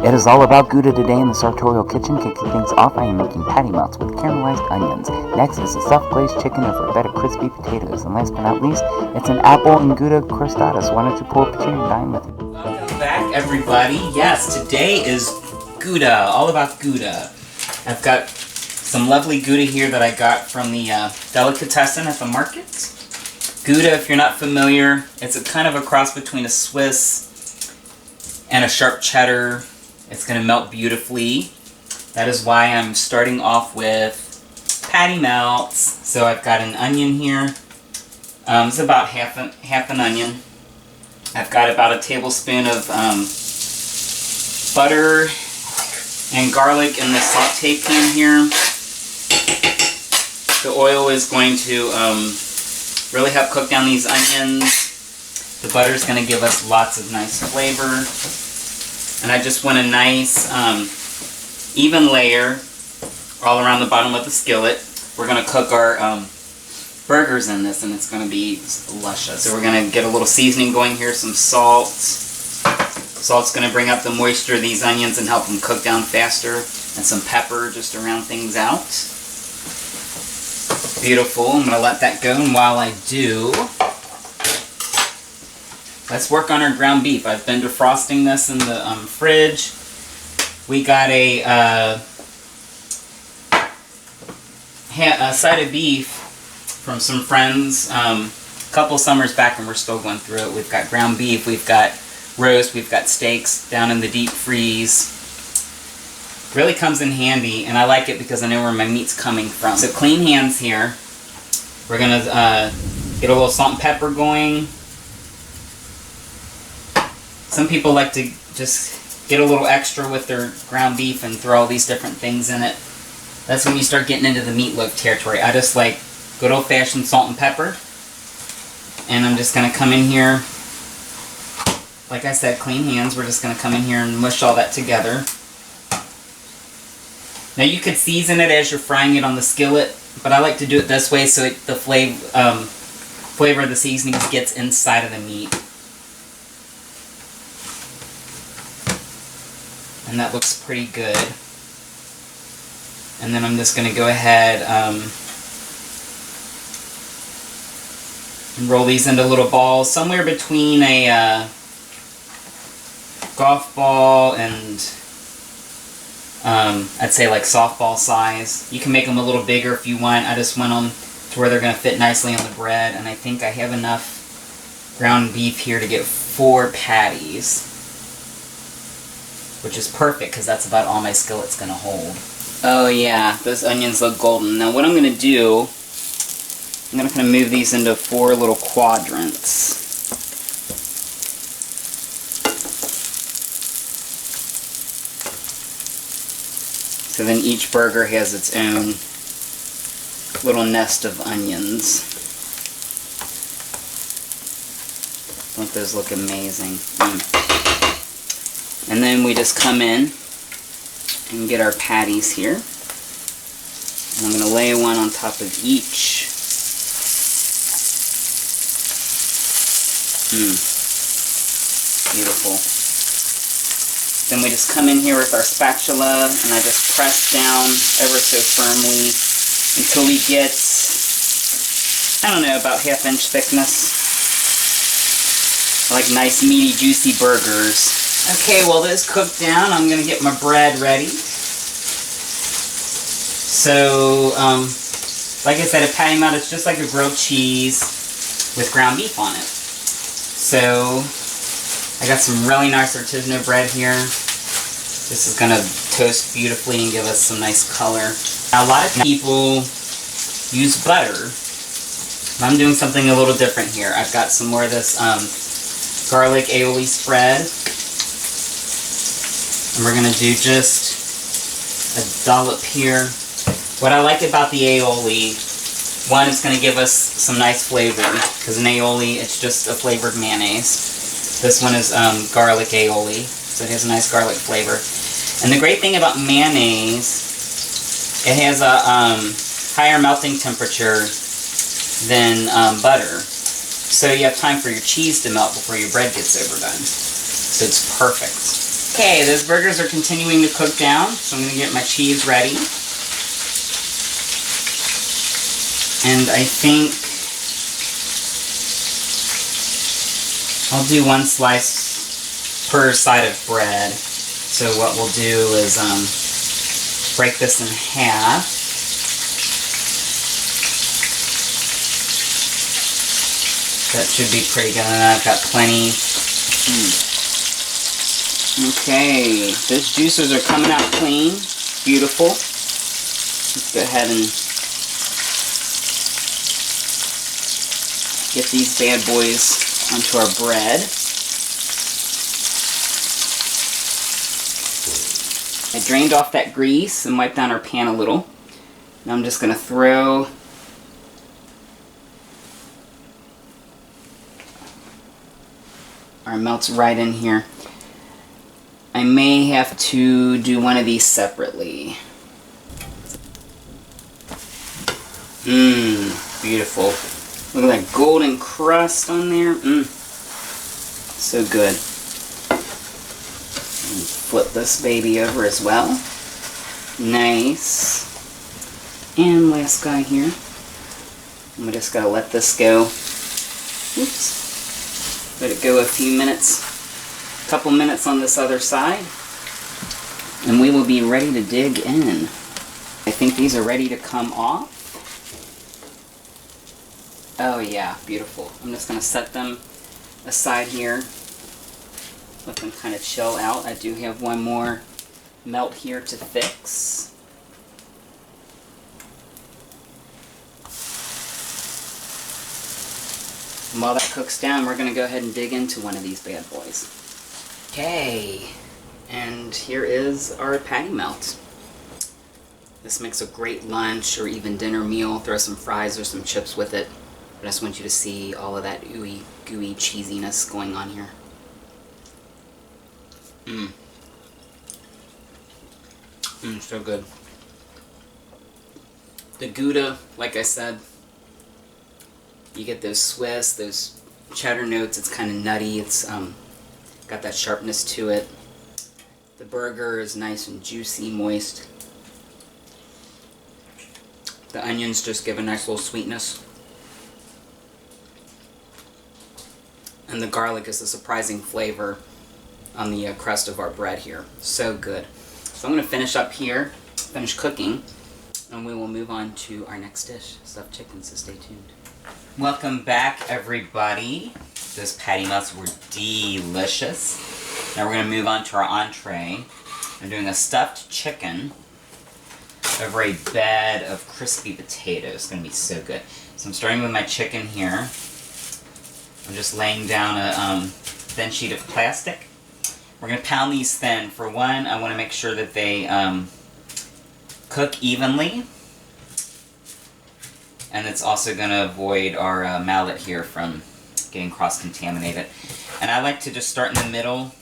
It is all about Gouda today in the sartorial kitchen. Kicking things off, I am making patty melts with caramelized onions. Next is a stuffed glazed chicken over a bed of crispy potatoes. And last but not least, it's an apple and Gouda crostadas. Why don't you pull up a chair and dine with me? Welcome back, everybody. Yes, today is Gouda, all about Gouda. I've got some lovely Gouda here that I got from the delicatessen at the market. Gouda, if you're not familiar, it's a kind of a cross between a Swiss and a sharp cheddar. It's going to melt beautifully. That is why I'm starting off with patty melts. So I've got an onion here. It's about half an onion. I've got about a tablespoon of butter and garlic in the saute pan here. The oil is going to really help cook down these onions. The butter is going to give us lots of nice flavor. And I just want a nice even layer all around the bottom of the skillet. We're going to cook our burgers in this, and it's going to be luscious. So we're going to get a little seasoning going here, some salt. Salt's going to bring up the moisture of these onions and help them cook down faster. And some pepper just to round things out. Beautiful. I'm going to let that go, and while I do, let's work on our ground beef. I've been defrosting this in the fridge. We got a side of beef from some friends a couple summers back, and we're still going through it. We've got ground beef, we've got roast, we've got steaks down in the deep freeze. Really comes in handy, and I like it because I know where my meat's coming from. So clean hands here. We're going to get a little salt and pepper going. Some people like to just get a little extra with their ground beef and throw all these different things in it. That's when you start getting into the meatloaf territory. I just like good old-fashioned salt and pepper. And I'm just going to come in here. Like I said, clean hands. We're just going to come in here and mush all that together. Now you could season it as you're frying it on the skillet, but I like to do it this way so the flavor of the seasonings gets inside of the meat. And that looks pretty good. And then I'm just going to go ahead and roll these into little balls, somewhere between a golf ball and I'd say like softball size. You can make them a little bigger if you want. I just want them to where they're going to fit nicely on the bread, and I think I have enough ground beef here to get 4 patties, which is perfect because that's about all my skillet's going to hold. Oh yeah, those onions look golden. Now what I'm going to do, I'm going to kind of move these into 4 little quadrants. So then each burger has its own little nest of onions. Don't those look amazing? And then we just come in and get our patties here. And I'm going to lay one on top of each. Beautiful. Then we just come in here with our spatula, and I just press down ever so firmly until we get, I don't know, about 1/2 inch thickness. I like nice, meaty, juicy burgers. Okay, well those cooked down, I'm going to get my bread ready. So, like I said, a patty melt is just like a grilled cheese with ground beef on it. So, I got some really nice artisanal bread here. This is going to toast beautifully and give us some nice color. Now, a lot of people use butter. I'm doing something a little different here. I've got some more of this garlic aioli spread. And we're going to do just a dollop here. What I like about the aioli, one, it's going to give us some nice flavor, because an aioli, it's just a flavored mayonnaise. This one is garlic aioli, so it has a nice garlic flavor. And the great thing about mayonnaise, it has a higher melting temperature than butter. So you have time for your cheese to melt before your bread gets overdone. So it's perfect. Okay, those burgers are continuing to cook down, so I'm going to get my cheese ready. And I think I'll do one slice per side of bread. So what we'll do is break this in half. That should be pretty good. And I've got plenty. Okay, those juices are coming out clean. Beautiful. Let's go ahead and get these bad boys onto our bread. I drained off that grease and wiped down our pan a little. Now I'm just going to throw our melts right in here. I may have to do one of these separately. Beautiful. Look at that golden crust on there. So good. And flip this baby over as well. Nice. And last guy here. I'm just gonna let this go. Oops. Let it go a few minutes. A couple minutes on this other side. And we will be ready to dig in. I think these are ready to come off. Oh yeah, beautiful. I'm just going to set them aside here. Let them kind of chill out. I do have one more melt here to fix. And while that cooks down, we're going to go ahead and dig into one of these bad boys. Okay, and here is our patty melt. This makes a great lunch or even dinner meal. Throw some fries or some chips with it. I just want you to see all of that ooey, gooey cheesiness going on here. So good. The Gouda, like I said, you get those Swiss, those cheddar notes. It's kind of nutty. It's got that sharpness to it. The burger is nice and juicy, moist. The onions just give a nice little sweetness. And the garlic is a surprising flavor on the crust of our bread here. So good. So I'm going to finish up here, finish cooking, and we will move on to our next dish, stuffed chicken, so stay tuned. Welcome back, everybody. Those patty melts were delicious. Now we're going to move on to our entree. I'm doing a stuffed chicken over a bed of crispy potatoes. It's going to be so good. So I'm starting with my chicken here. I'm just laying down a thin sheet of plastic. We're going to pound these thin. For one, I want to make sure that they cook evenly. And it's also going to avoid our mallet here from getting cross-contaminated. And I like to just start in the middle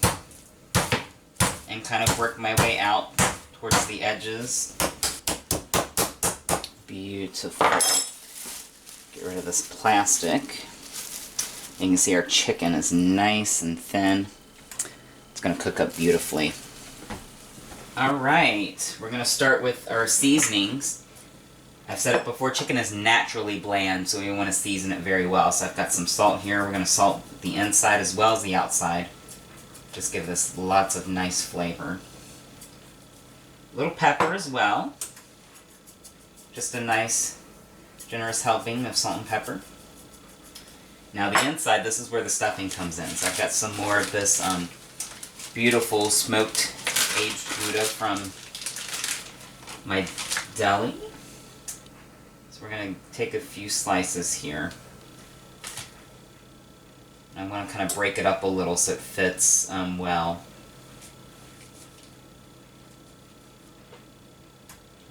and kind of work my way out towards the edges. Beautiful. Get rid of this plastic. You can see our chicken is nice and thin. It's going to cook up beautifully. Alright, we're going to start with our seasonings. I've said it before, chicken is naturally bland, so we want to season it very well. So I've got some salt here. We're going to salt the inside as well as the outside. Just give this lots of nice flavor. A little pepper as well. Just a nice, generous helping of salt and pepper. Now the inside, this is where the stuffing comes in. So I've got some more of this beautiful smoked aged Gouda from my deli. So we're going to take a few slices here. I want to kind of break it up a little so it fits well.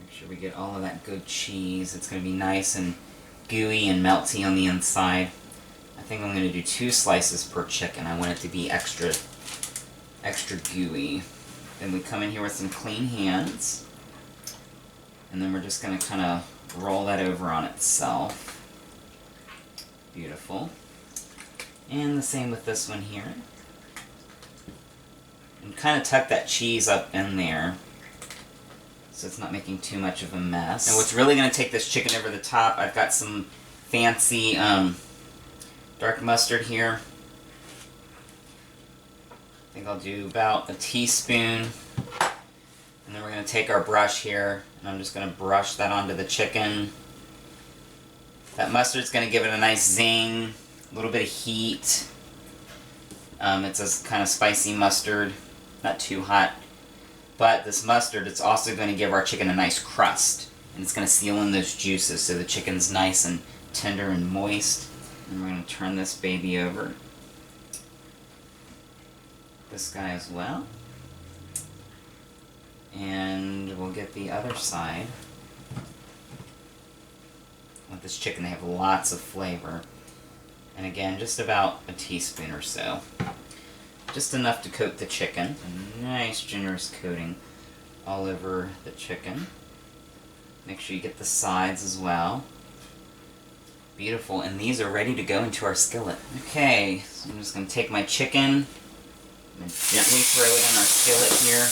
Make sure we get all of that good cheese. It's going to be nice and gooey and melty on the inside. I think I'm going to do 2 slices per chicken. I want it to be extra gooey. Then we come in here with some clean hands. And then we're just going to kind of roll that over on itself. Beautiful. And the same with this one here. And kind of tuck that cheese up in there so it's not making too much of a mess. And what's really going to take this chicken over the top, I've got some fancy dark mustard here. I think I'll do about a teaspoon. And then we're going to take our brush here, and I'm just going to brush that onto the chicken. That mustard's going to give it a nice zing, a little bit of heat. It's a kind of spicy mustard, not too hot. But this mustard, it's also going to give our chicken a nice crust. And it's going to seal in those juices so the chicken's nice and tender and moist. And we're going to turn this baby over. This guy as well. And we'll get the other side. With this chicken, they have lots of flavor. And again, just about a teaspoon or so. Just enough to coat the chicken. A nice generous coating all over the chicken. Make sure you get the sides as well. Beautiful, and these are ready to go into our skillet. Okay, so I'm just going to take my chicken and gently throw it in our skillet here.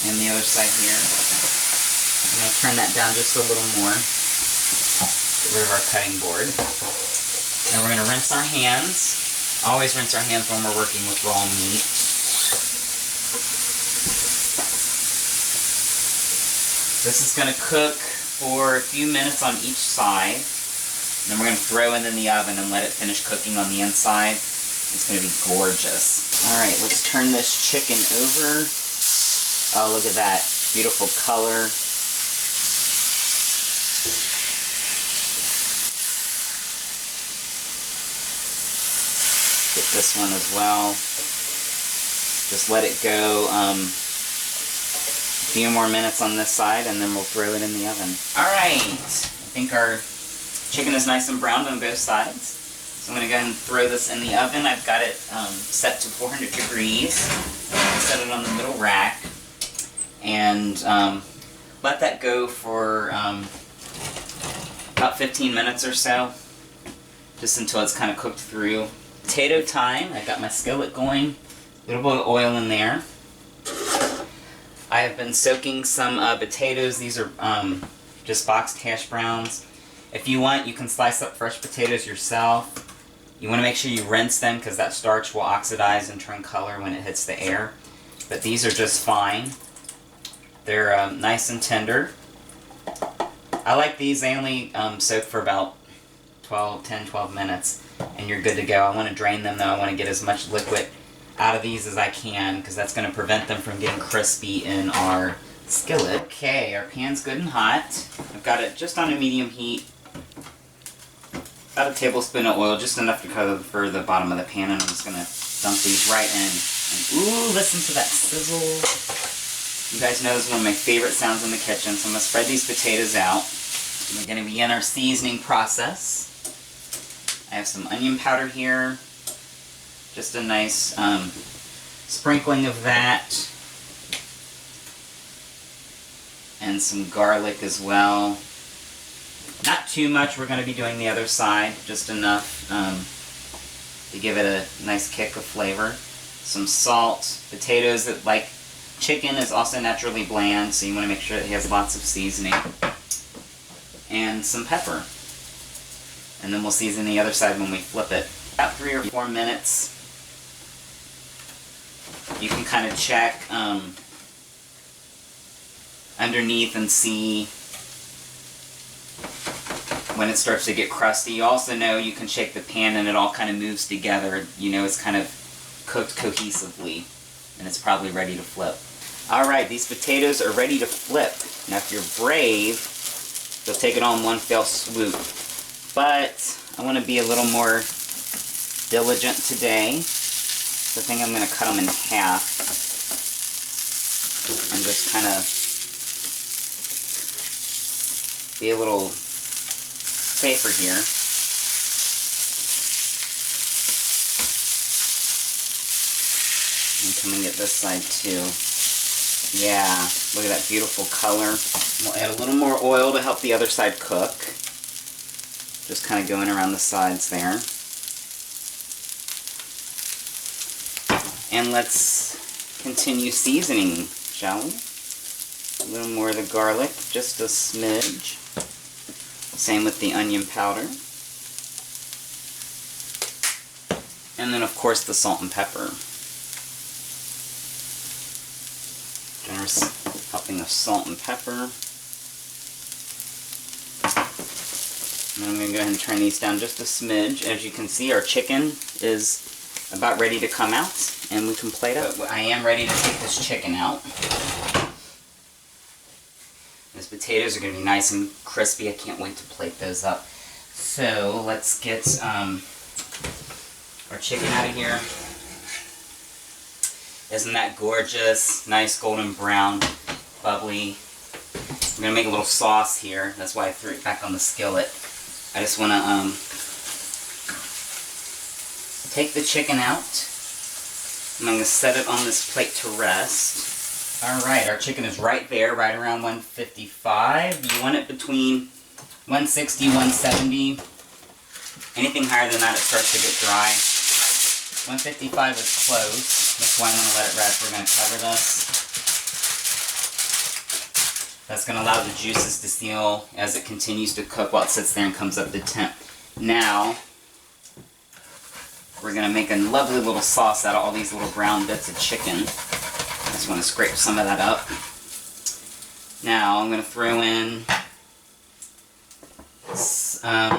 And the other side here. I'm going to turn that down just a little more. Get rid of our cutting board. Then we're going to rinse our hands. Always rinse our hands when we're working with raw meat. This is going to cook for a few minutes on each side. Then we're going to throw it in the oven and let it finish cooking on the inside. It's going to be gorgeous. Alright, let's turn this chicken over. Oh, look at that. Beautiful color. Get this one as well. Just let it go a few more minutes on this side and then we'll throw it in the oven. Alright, I think our chicken is nice and browned on both sides. So I'm going to go ahead and throw this in the oven. I've got it set to 400 degrees. Set it on the middle rack. And let that go for about 15 minutes or so. Just until it's kind of cooked through. Potato time. I got my skillet going. A little bit of oil in there. I have been soaking some potatoes. These are just boxed hash browns. If you want, you can slice up fresh potatoes yourself. You want to make sure you rinse them because that starch will oxidize and turn color when it hits the air. But these are just fine. They're nice and tender. I like these. They only soak for about 10-12 minutes and you're good to go. I want to drain them though. I want to get as much liquid out of these as I can because that's going to prevent them from getting crispy in our skillet. Okay, our pan's good and hot. I've got it just on a medium heat. About a tablespoon of oil, just enough to cover the bottom of the pan, and I'm just going to dump these right in. And ooh, listen to that sizzle. You guys know this is one of my favorite sounds in the kitchen, so I'm going to spread these potatoes out. We're going to begin our seasoning process. I have some onion powder here. Just a nice sprinkling of that. And some garlic as well. Not too much. We're going to be doing the other side. Just enough to give it a nice kick of flavor. Some salt. Potatoes that like chicken is also naturally bland, so you want to make sure it has lots of seasoning. And some pepper. And then we'll season the other side when we flip it. About 3 or 4 minutes. You can kind of check underneath and see when it starts to get crusty. You also know you can shake the pan and it all kind of moves together. You know it's kind of cooked cohesively and it's probably ready to flip. Alright, these potatoes are ready to flip. Now if you're brave, you'll take it all in one fell swoop. But I want to be a little more diligent today. So I think I'm going to cut them in half and just kind of be a little safer here. And come and get this side too. Yeah, look at that beautiful color. We'll add a little more oil to help the other side cook. Just kind of going around the sides there. And let's continue seasoning, shall we? A little more of the garlic, just a smidge. Same with the onion powder. And then, of course, the salt and pepper. Generous helping of salt and pepper. And I'm going to go ahead and turn these down just a smidge. As you can see, our chicken is about ready to come out, and we can plate up. I am ready to take this chicken out. Those potatoes are going to be nice and crispy. I can't wait to plate those up. So let's get our chicken out of here. Isn't that gorgeous? Nice golden brown, bubbly. We're going to make a little sauce here. That's why I threw it back on the skillet. I just want to take the chicken out. And I'm going to set it on this plate to rest. Alright, our chicken is right there, right around 155. You want it between 160, 170. Anything higher than that, it starts to get dry. 155 is close. That's why I'm going to let it rest. We're going to cover this. That's going to allow the juices to seal as it continues to cook while it sits there and comes up to temp. Now, we're going to make a lovely little sauce out of all these little brown bits of chicken. I just want to scrape some of that up. Now, I'm going to throw in,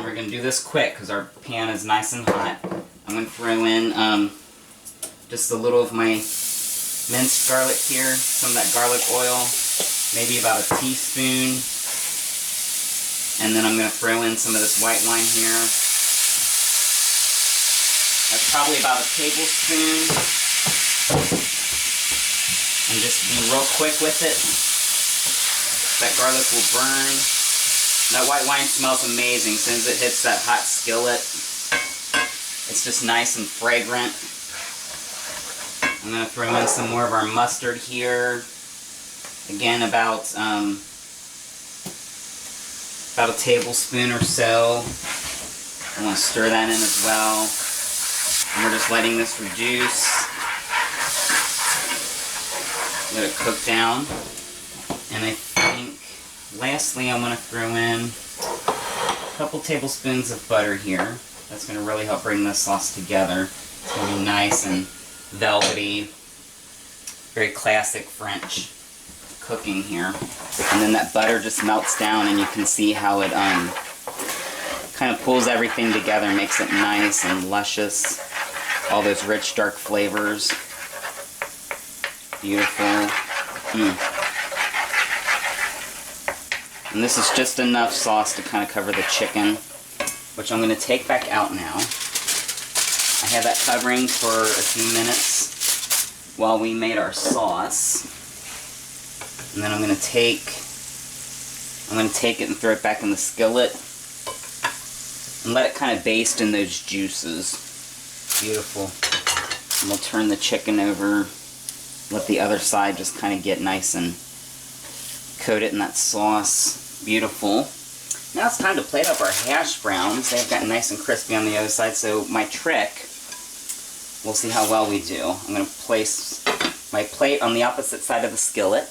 we're going to do this quick because our pan is nice and hot. I'm going to throw in just a little of my minced garlic here, some of that garlic oil, maybe about a teaspoon. And then I'm going to throw in some of this white wine here. That's probably about a tablespoon. And just be real quick with it. That garlic will burn. That white wine smells amazing. As soon as it hits that hot skillet, it's just nice and fragrant. I'm going to throw in some more of our mustard here. Again, about a tablespoon or so. I want to stir that in as well. And we're just letting this reduce. Let it cook down. And I think, lastly, I'm going to throw in a couple tablespoons of butter here. That's going to really help bring this sauce together. It's going to be nice and velvety. Very classic French cooking here. And then that butter just melts down and you can see how it kind of pulls everything together and makes it nice and luscious. All those rich, dark flavors. Beautiful. And this is just enough sauce to kind of cover the chicken, which I'm going to take back out now. I had that covering for a few minutes while we made our sauce. And then I'm going to take it and throw it back in the skillet and let it kind of baste in those juices. Beautiful. And we'll turn the chicken over, let the other side just kind of get nice and coat it in that sauce. Beautiful. Now it's time to plate up our hash browns. They've gotten nice and crispy on the other side, so my trick, we'll see how well we do. I'm going to place my plate on the opposite side of the skillet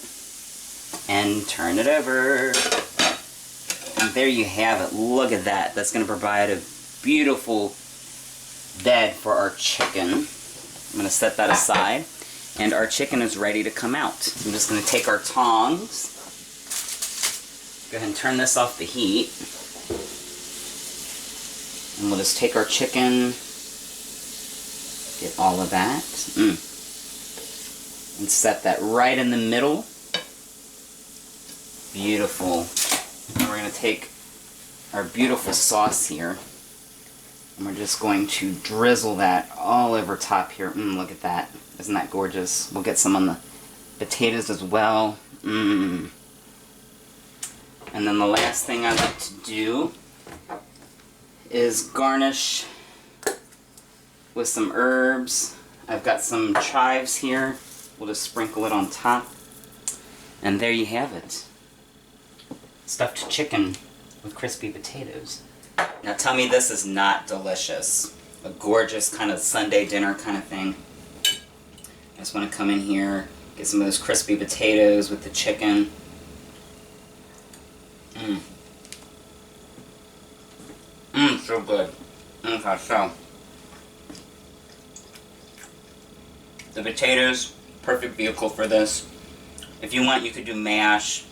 and turn it over. And there you have it. Look at that. That's going to provide a beautiful bed for our chicken. I'm going to set that aside. And our chicken is ready to come out. I'm just going to take our tongs. Go ahead and turn this off the heat. And we'll just take our chicken. Get all of that. And set that right in the middle. Beautiful. And we're going to take our beautiful sauce here. And we're just going to drizzle that all over top here. Look at that. Isn't that gorgeous? We'll get some on the potatoes as well. And then the last thing I like to do is garnish with some herbs. I've got some chives here. We'll just sprinkle it on top. And there you have it. Stuffed chicken with crispy potatoes. Now tell me this is not delicious. A gorgeous kind of Sunday dinner kind of thing. I just want to come in here, get some of those crispy potatoes with the chicken. So good. Okay, so the potatoes, perfect vehicle for this. If you want, you could do mash.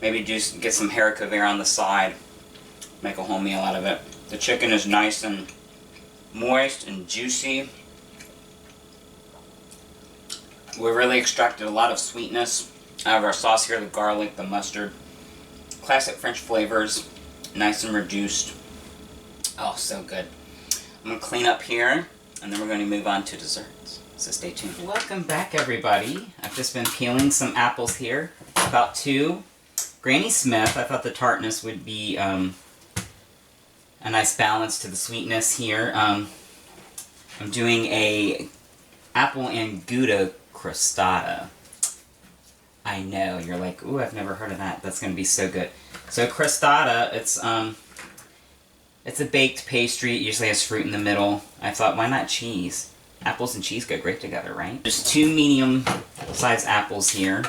Maybe just get some haricot vert on the side. Make a whole meal out of it. The chicken is nice and moist and juicy. We really extracted a lot of sweetness out of our sauce here, the garlic, the mustard. Classic French flavors, nice and reduced. Oh, so good. I'm going to clean up here, and then we're going to move on to desserts. So stay tuned. Welcome back, everybody. I've just been peeling some apples here. About 2. Granny Smith, I thought the tartness would be a nice balance to the sweetness here. I'm doing a apple and Gouda crostata. I know, you're like, ooh, I've never heard of that. That's going to be so good. So crostata, it's a baked pastry. It usually has fruit in the middle. I thought, why not cheese? Apples and cheese go great together, right? There's 2 medium-sized apples here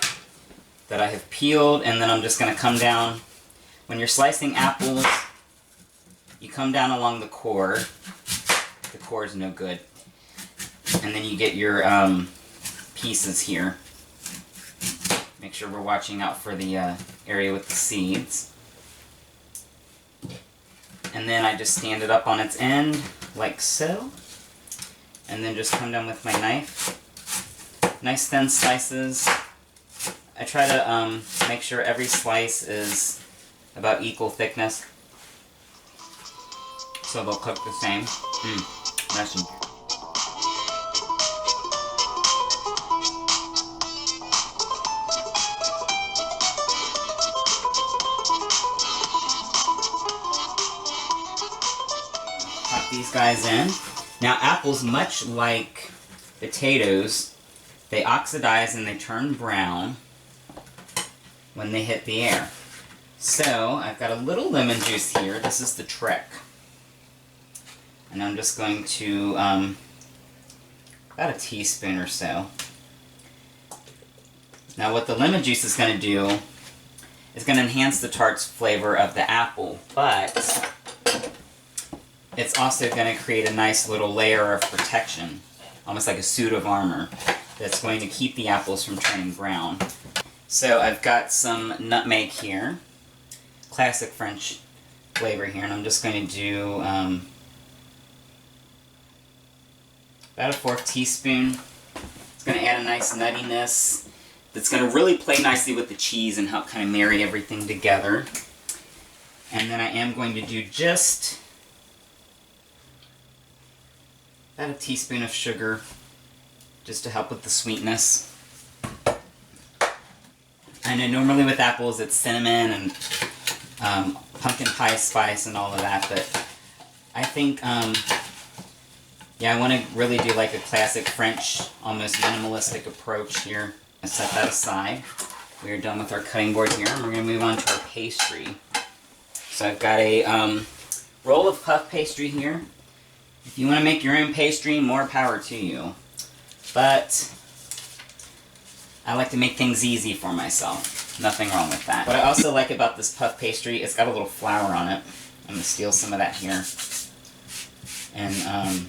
that I have peeled, and then I'm just going to come down. When you're slicing apples, you come down along the core. The core is no good. And then you get your pieces here. Make sure we're watching out for the area with the seeds. And then I just stand it up on its end, like so. And then just come down with my knife. Nice thin slices. I try to make sure every slice is about equal thickness, so they'll cook the same. Nice and pop these guys in. Now apples, much like potatoes, they oxidize and they turn brown when they hit the air. So I've got a little lemon juice here. This is the trick. And I'm just going to, about a teaspoon or so. Now what the lemon juice is going to do is going to enhance the tart's flavor of the apple, but it's also going to create a nice little layer of protection, almost like a suit of armor, that's going to keep the apples from turning brown. So I've got some nutmeg here, classic French flavor here, and I'm just going to do about a 1/4 teaspoon. It's going to add a nice nuttiness that's going to really play nicely with the cheese and help kind of marry everything together. And then I am going to do just about a teaspoon of sugar, just to help with the sweetness. I know normally with apples it's cinnamon and pumpkin pie spice and all of that, but I think, yeah, I want to really do like a classic French, almost minimalistic approach here. I set that aside. We are done with our cutting board here, and we're going to move on to our pastry. So I've got a roll of puff pastry here. If you want to make your own pastry, more power to you. But I like to make things easy for myself. Nothing wrong with that. What I also like about this puff pastry, it's got a little flour on it. I'm going to steal some of that here. And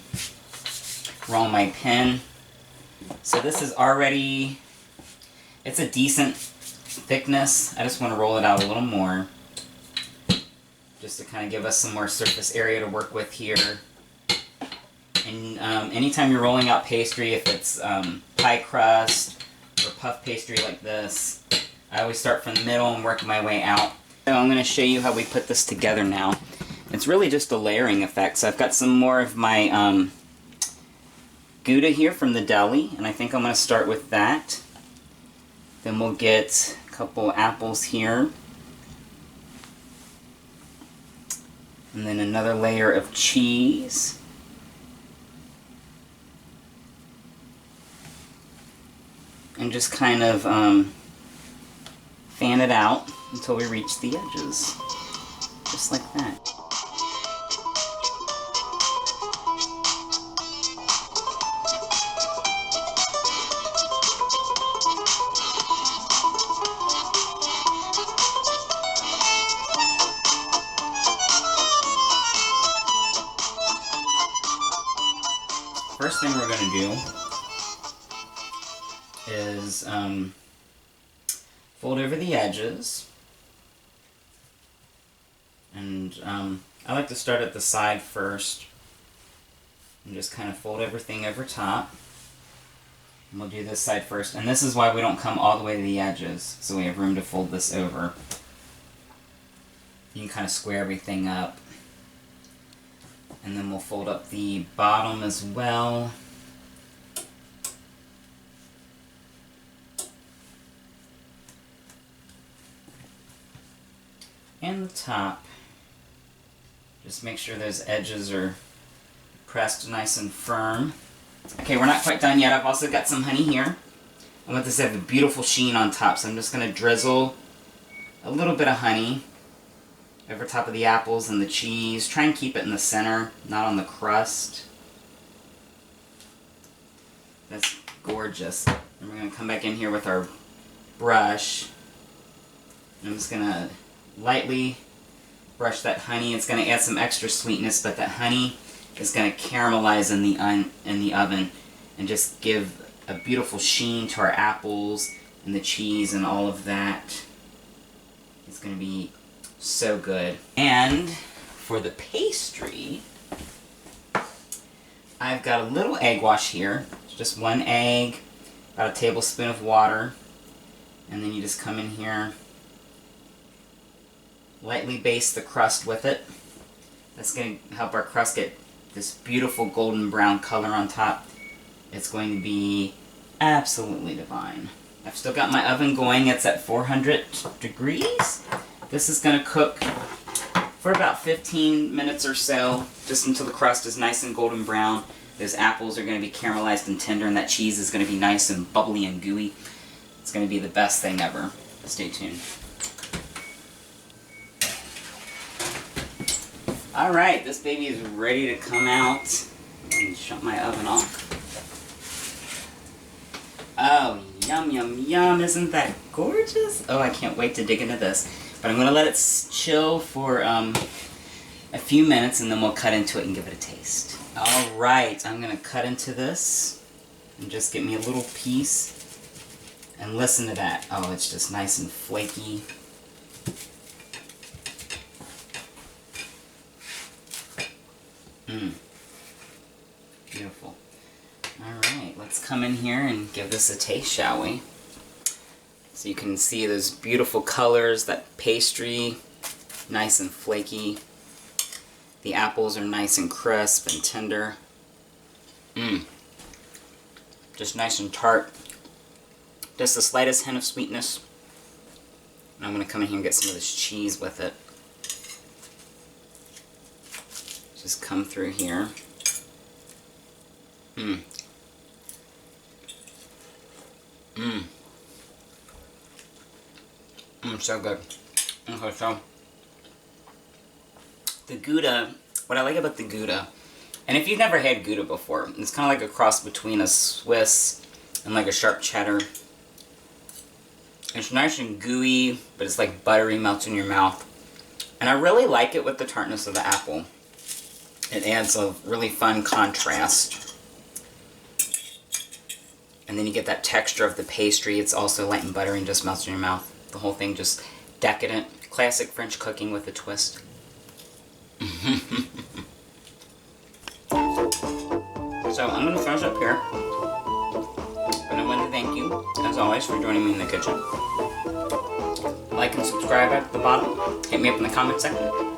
roll my pen. So this is already, it's a decent thickness. I just want to roll it out a little more, just to kind of give us some more surface area to work with here. And anytime you're rolling out pastry, if it's pie crust or puff pastry like this, I always start from the middle and work my way out. So I'm going to show you how we put this together now. It's really just a layering effect. So I've got some more of my Gouda here from the deli, and I think I'm going to start with that. Then we'll get a couple apples here. And then another layer of cheese. And just kind of fan it out until we reach the edges. Just like that. first thing we're going to do is fold over the edges. And I like to start at the side first and just kind of fold everything over top. And we'll do this side first. And this is why we don't come all the way to the edges, so we have room to fold this over. You can kind of square everything up. And then we'll fold up the bottom as well. And the top. Just make sure those edges are pressed nice and firm. Okay, we're not quite done yet. I've also got some honey here. I want this to have a beautiful sheen on top, so I'm just going to drizzle a little bit of honey over top of the apples and the cheese. Try and keep it in the center, not on the crust. That's gorgeous. And we're going to come back in here with our brush. I'm just going to lightly brush that honey. It's going to add some extra sweetness, but that honey is going to caramelize in the oven and just give a beautiful sheen to our apples and the cheese and all of that. It's going to be so good. And for the pastry, I've got a little egg wash here. It's just one egg, about a tablespoon of water, and then you just come in here, lightly baste the crust with it. That's going to help our crust get this beautiful golden brown color on top. It's going to be absolutely divine. I've still got my oven going. It's at 400 degrees. This is going to cook for about 15 minutes or so, just until the crust is nice and golden brown. Those apples are going to be caramelized and tender, and that cheese is going to be nice and bubbly and gooey. It's going to be the best thing ever. Stay tuned. Alright, this baby is ready to come out. Let me shut my oven off. Oh, yum, yum, yum. Isn't that gorgeous? Oh, I can't wait to dig into this. But I'm going to let it chill for a few minutes, and then we'll cut into it and give it a taste. Alright, I'm going to cut into this and just get me a little piece. And listen to that. Oh, it's just nice and flaky. Beautiful. Alright, let's come in here and give this a taste, shall we? So you can see those beautiful colors, that pastry, nice and flaky. The apples are nice and crisp and tender. Just nice and tart. Just the slightest hint of sweetness. And I'm going to come in here and get some of this cheese with it. Just come through here. So good. Okay, so the Gouda, what I like about the Gouda, and if you've never had Gouda before, it's kind of like a cross between a Swiss and like a sharp cheddar. It's nice and gooey, but it's like buttery, melts in your mouth. And I really like it with the tartness of the apple. It adds a really fun contrast. And then you get that texture of the pastry. It's also light and buttery and just melts in your mouth. The whole thing just decadent. Classic French cooking with a twist. So I'm going to finish up here. And I want to thank you, as always, for joining me in the kitchen. Like and subscribe at the bottom. Hit me up in the comment section.